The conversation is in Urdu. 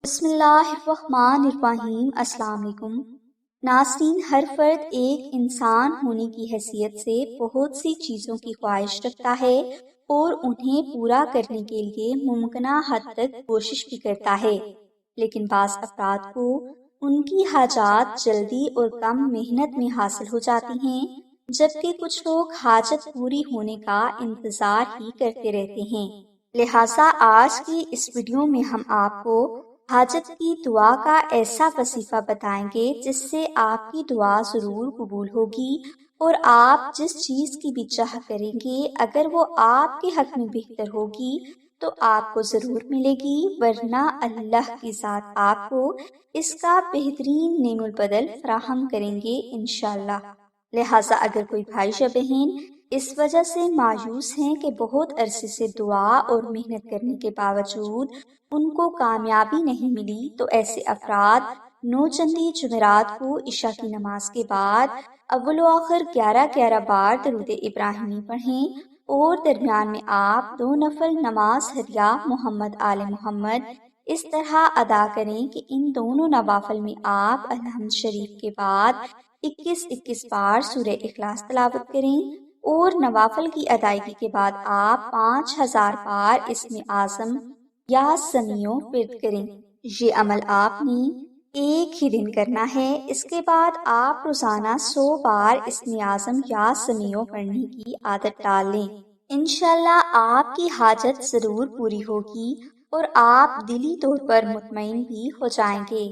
بسم اللہ الرحمن الرحیم۔ السلام علیکم ناظرین، ہر فرد ایک انسان ہونے کی حیثیت سے بہت سی چیزوں کی خواہش رکھتا ہے اور انہیں پورا کرنے کے لیے ممکنہ حد تک کوشش بھی کرتا ہے، لیکن بعض افراد کو ان کی حاجات جلدی اور کم محنت میں حاصل ہو جاتی ہیں، جبکہ کچھ لوگ حاجت پوری ہونے کا انتظار ہی کرتے رہتے ہیں۔ لہٰذا آج کی اس ویڈیو میں ہم آپ کو حاجت کی دعا کا ایسا وظیفہ بتائیں گے جس سے آپ کی دعا ضرور قبول ہوگی اور آپ جس چیز کی بھی چاہ کریں گے اگر وہ آپ کے حق میں بہتر ہوگی تو آپ کو ضرور ملے گی، ورنہ اللہ کی ذات آپ کو اس کا بہترین نعم البدل فراہم کریں گے انشاءاللہ۔ لہٰذا اگر کوئی بھائی یا بہن اس وجہ سے مایوس ہیں کہ بہت عرصے سے دعا اور محنت کرنے کے باوجود ان کو کامیابی نہیں ملی، تو ایسے افراد نوچندی جمعرات کو عشاء کی نماز کے بعد اول و آخر 11 بار درود ابراہیمی پڑھیں اور درمیان میں آپ 2 نفل نماز ہدیہ محمد آل محمد اس طرح ادا کریں کہ ان دونوں نوافل میں آپ الحمد شریف کے بعد 21 بار سورہ اخلاص تلاوت کریں اور نوافل کی ادائیگی کے بعد آپ 5000 بار اسم اعظم یا سمیع ورد کریں۔ یہ عمل آپ نے ایک ہی دن کرنا ہے، اس کے بعد آپ روزانہ 100 بار اسم اعظم یا سمیع پڑھنے کی عادت ڈال لیں۔ انشاءاللہ آپ کی حاجت ضرور پوری ہوگی اور آپ دلی طور پر مطمئن بھی ہو جائیں گے۔